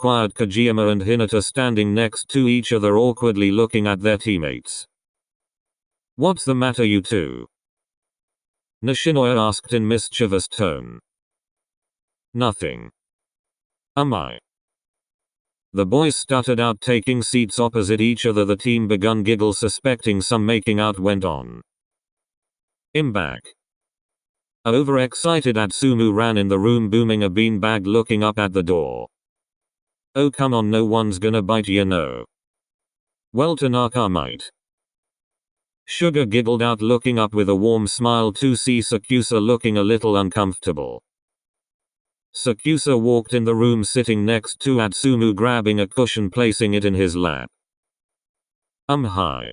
quiet Kyouhaba and Hinata standing next to each other awkwardly looking at their teammates. "What's the matter you two?" Nishinoya asked in mischievous tone. "Nothing. Am I?" The boys stuttered out, taking seats opposite each other. The team begun giggle, suspecting some making out went on. "I'm back." A overexcited Atsumu ran in the room booming a beanbag, looking up at the door. "Oh come on, no one's gonna bite you, no." "Well, Tanaka might." Sugar giggled out, looking up with a warm smile to see Sakuatsu looking a little uncomfortable. Sakuatsu walked in the room, sitting next to Atsumu, grabbing a cushion, placing it in his lap. Hi.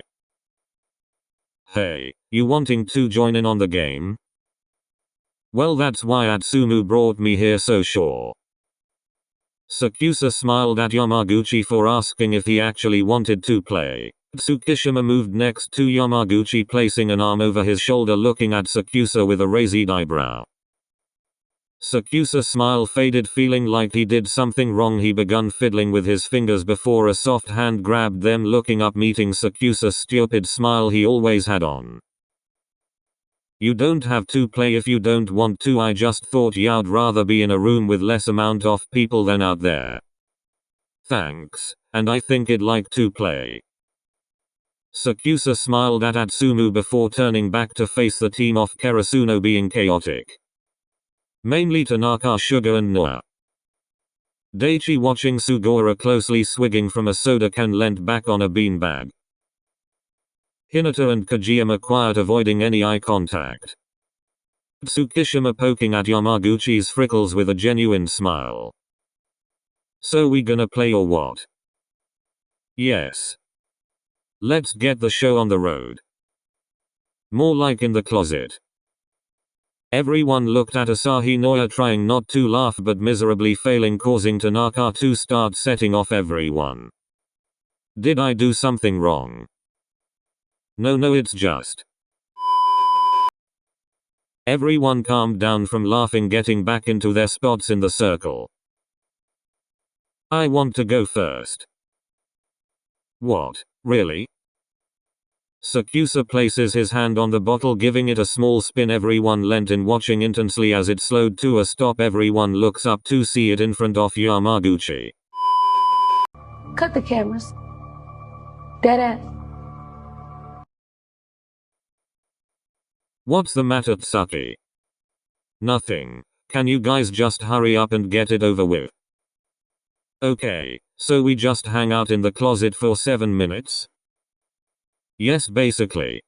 Hey, you wanting to join in on the game?" "Well, that's why Atsumu brought me here, so sure." Sakuatsu smiled at Yamaguchi for asking if he actually wanted to play. Tsukishima moved next to Yamaguchi, placing an arm over his shoulder, looking at Sakuatsu with a raised eyebrow. Sakuatsu's smile faded, feeling like he did something wrong. He began fiddling with his fingers before a soft hand grabbed them, looking up, meeting Sakuatsu's stupid smile he always had on. "You don't have to play if you don't want to. I just thought you'd rather be in a room with less amount of people than out there." "Thanks, and I think I'd like to play." Sakuatsu smiled at Atsumu before turning back to face the team of Karasuno, being chaotic. Mainly Tanaka, Sugar and Noa. Daichi, watching Sugawara closely swigging from a soda can, leant back on a beanbag. Hinata and Kyouhaba quiet, avoiding any eye contact. Tsukishima poking at Yamaguchi's freckles with a genuine smile. "So we gonna play or what?" "Yes. Let's get the show on the road." "More like in the closet." Everyone looked at Asahi Noya, trying not to laugh but miserably failing, causing Tanaka to start setting off everyone. "Did I do something wrong?" No, it's just." Everyone calmed down from laughing, getting back into their spots in the circle. "I want to go first." "What, really?" Sakuatsu places his hand on the bottle, giving it a small spin. Everyone leant in, watching intensely as it slowed to a stop. Everyone looks up to see it in front of Yamaguchi. Cut the cameras. Deadass. "What's the matter, Tsuki?" "Nothing. Can you guys just hurry up and get it over with?" "Okay, so we just hang out in the closet for 7 minutes?" "Yes, basically."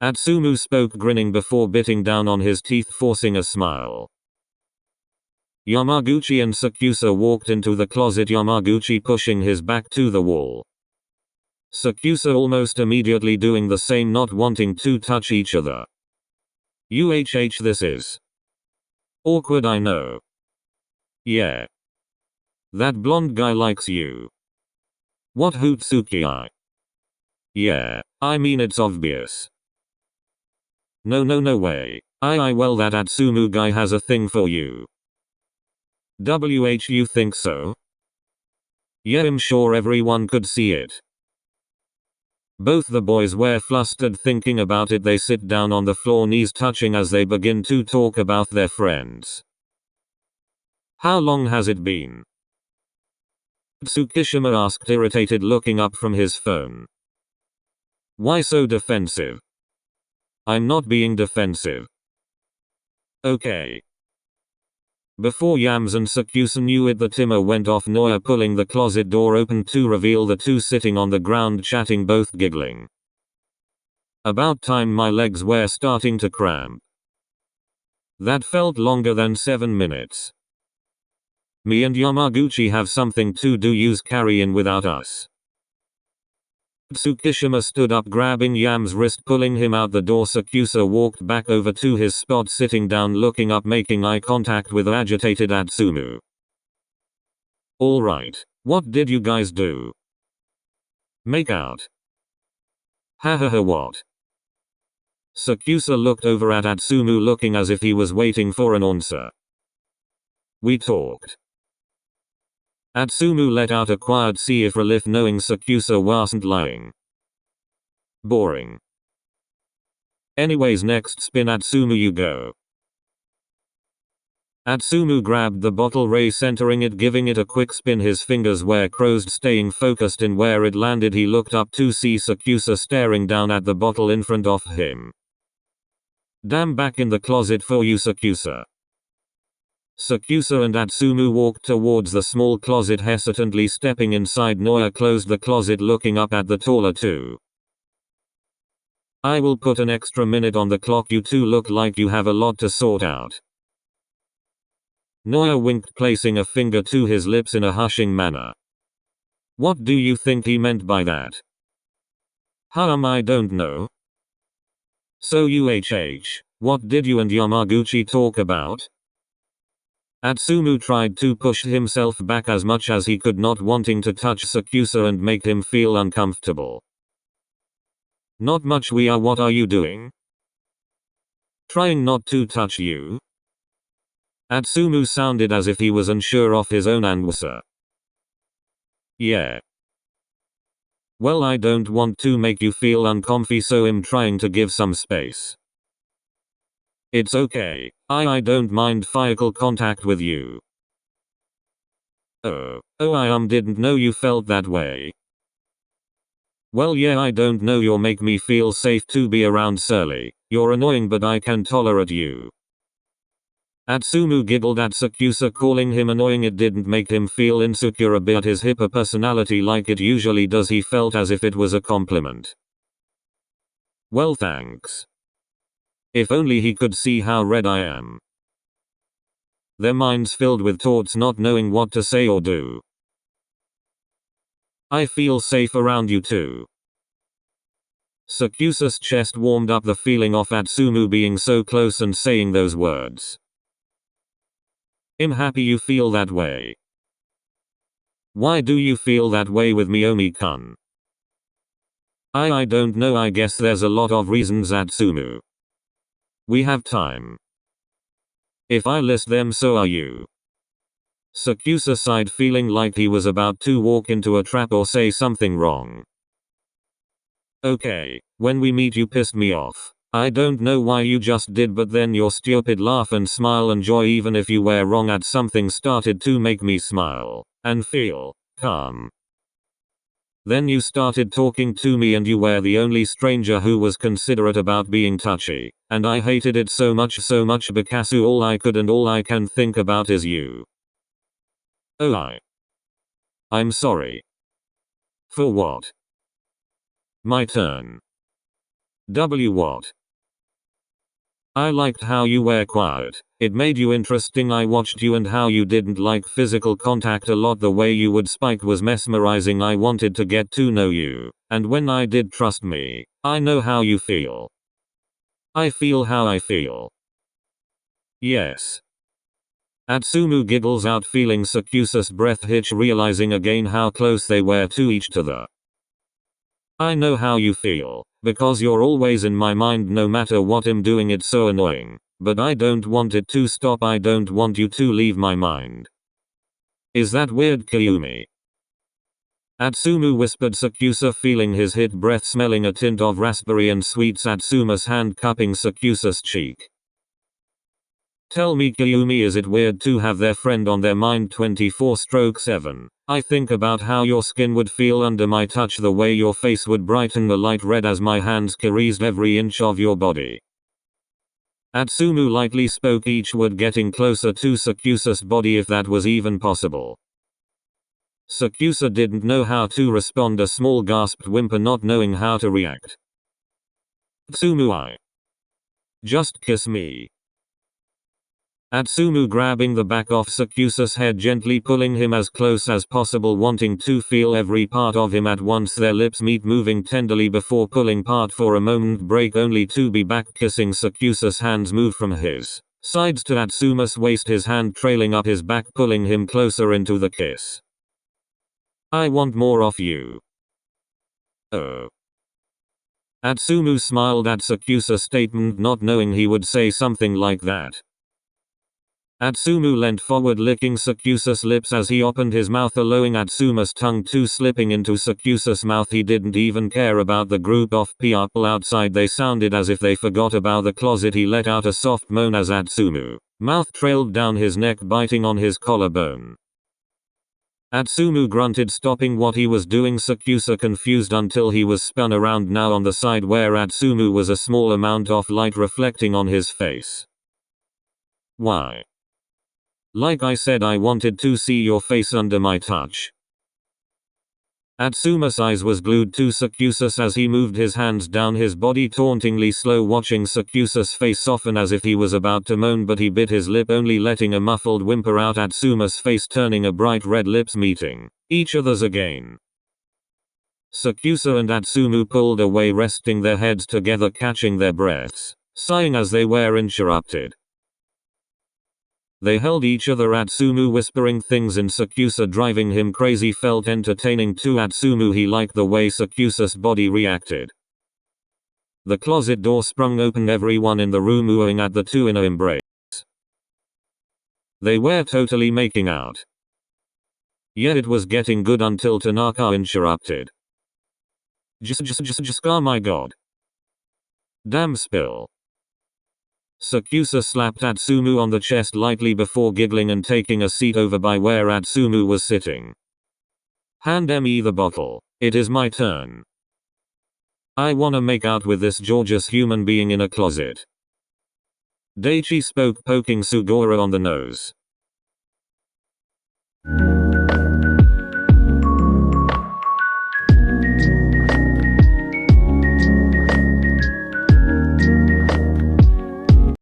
Atsumu spoke, grinning before biting down on his teeth, forcing a smile. Yamaguchi and Sakuatsu walked into the closet, Yamaguchi pushing his back to the wall. Sakuatsu almost immediately doing the same, not wanting to touch each other. This is awkward, I know. Yeah. That blonde guy likes you. What, Hootsuki? Yeah, I mean it's obvious. No way. Well, that Atsumu guy has a thing for you. You think so? Yeah, I'm sure everyone could see it. Both the boys were flustered thinking about it. They sit down on the floor, knees touching as they begin to talk about their friends. "How long has it been?" Tsukishima asked, irritated, looking up from his phone. "Why so defensive?" "I'm not being defensive." "Okay." Before Yams and Sakuatsu knew it, the timer went off, Noya pulling the closet door open to reveal the two sitting on the ground chatting, both giggling. "About time, my legs were starting to cramp." "That felt longer than 7 minutes. Me and Yamaguchi have something to do, use carry in without us." Tsukishima stood up, grabbing Yam's wrist, pulling him out the door. Sakuatsu walked back over to his spot, sitting down, looking up, making eye contact with agitated Atsumu. "Alright, what did you guys do?" "Make out." What?" Sakuatsu looked over at Atsumu, looking as if he was waiting for an answer. "We talked." Atsumu let out a quiet sigh of relief knowing Sakusa wasn't lying. Boring. Anyways, next spin Atsumu, you go. Atsumu grabbed the bottle, re-centering it, giving it a quick spin. His fingers were closed, staying focused in where it landed. He looked up to see Sakusa staring down at the bottle in front of him. Damn, back in the closet for you, Sakusa. Sakusa and Atsumu walked towards the small closet, hesitantly stepping inside. Noya closed the closet, looking up at the taller two. I will put an extra minute on the clock. You two look like you have a lot to sort out. Noya winked, placing a finger to his lips in a hushing manner. What do you think he meant by that? I don't know. So what did you and Yamaguchi talk about? Atsumu tried to push himself back as much as he could, not wanting to touch Sakusa and make him feel uncomfortable. Not much. What are you doing? Trying not to touch you? Atsumu sounded as if he was unsure of his own answer. Yeah. Well, I don't want to make you feel uncomfy, so I'm trying to give some space. It's okay. I don't mind physical contact with you. I didn't know you felt that way. Well, yeah, I don't know, you make me feel safe to be around, Surly. You're annoying, but I can tolerate you. Atsumu giggled at Sakusa calling him annoying. It didn't make him feel insecure about his hyper personality like it usually does. He felt as if it was a compliment. Well, thanks. If only he could see how red I am. Their minds filled with thoughts, not knowing what to say or do. I feel safe around you too. Sakusa's chest warmed up, the feeling of Atsumu being so close and saying those words. I'm happy you feel that way. Why do you feel that way with Miyomi-kun? I don't know, I guess there's a lot of reasons, Atsumu. We have time. If I list them, so are you. Sakusa sighed, feeling like he was about to walk into a trap or say something wrong. Okay, when we meet you pissed me off. I don't know why you just did, but then your stupid laugh and smile and joy, even if you were wrong at something, started to make me smile and feel calm. Then you started talking to me and you were the only stranger who was considerate about being touchy, and I hated it so much because all I could and all I can think about is you. Oh, I'm sorry. For what? My turn. What? I liked how you were quiet. It made you interesting. I watched you and how you didn't like physical contact a lot. The way you would spike was mesmerizing. I wanted to get to know you. And when I did, trust me, I know how you feel. I feel how I feel. Yes. Atsumu giggles out, feeling Sakusa's breath hitch, realizing again how close they were to each other. I know how you feel, because you're always in my mind no matter what I'm doing. It's so annoying, but I don't want it to stop. I don't want you to leave my mind. Is that weird, Kyumi? Atsumu whispered, Sakusa feeling his hit breath, smelling a tint of raspberry and sweets. Atsuma's hand cupping Sakusa's cheek. Tell me, Kyumi, is it weird to have their friend on their mind 24/7? I think about how your skin would feel under my touch, the way your face would brighten the light red as my hands caressed every inch of your body. Atsumu lightly spoke, each word getting closer to Sakusa's body, if that was even possible. Sakusa didn't know how to respond, a small gasped whimper, not knowing how to react. Atsumu, just kiss me. Atsumu grabbing the back of Sakusa's head, gently pulling him as close as possible, wanting to feel every part of him at once. Their lips meet, moving tenderly before pulling apart for a moment, break only to be back kissing. Sakusa's hands move from his sides to Atsuma's waist, his hand trailing up his back, pulling him closer into the kiss. I want more of you. Oh. Atsumu smiled at Sakusa's statement, not knowing he would say something like that. Atsumu leant forward, licking Sakusa's lips as he opened his mouth, allowing Atsuma's tongue to slipping into Sakusa's mouth. He didn't even care about the group of people outside. They sounded as if they forgot about the closet. He let out a soft moan as Atsumu mouth trailed down his neck, biting on his collarbone. Atsumu grunted, stopping what he was doing. Sakusa confused until he was spun around. Now on the side where Atsumu was, a small amount of light reflecting on his face. Why? Like I said, I wanted to see your face under my touch. Atsuma's eyes was glued to Sakusa's as he moved his hands down his body, tauntingly slow, watching Sakusa's face soften as if he was about to moan, but he bit his lip, only letting a muffled whimper out. Atsuma's face turning a bright red, lips meeting each other's again. Sakusa and Atsumu pulled away, resting their heads together, catching their breaths, sighing as they were interrupted. They held each other, Atsumu whispering things in Sakusa, driving him crazy. Felt entertaining to Atsumu. He liked the way Sakusa's body reacted. The closet door sprung open, everyone in the room oohing at the two in an embrace. They were totally making out. Yeah, it was getting good until Tanaka interrupted. Just oh my god. Damn, spill. Sakusa slapped Atsumu on the chest lightly before giggling and taking a seat over by where Atsumu was sitting. Hand me the bottle. It is my turn. I wanna make out with this gorgeous human being in a closet. Daichi spoke, poking Sugora on the nose.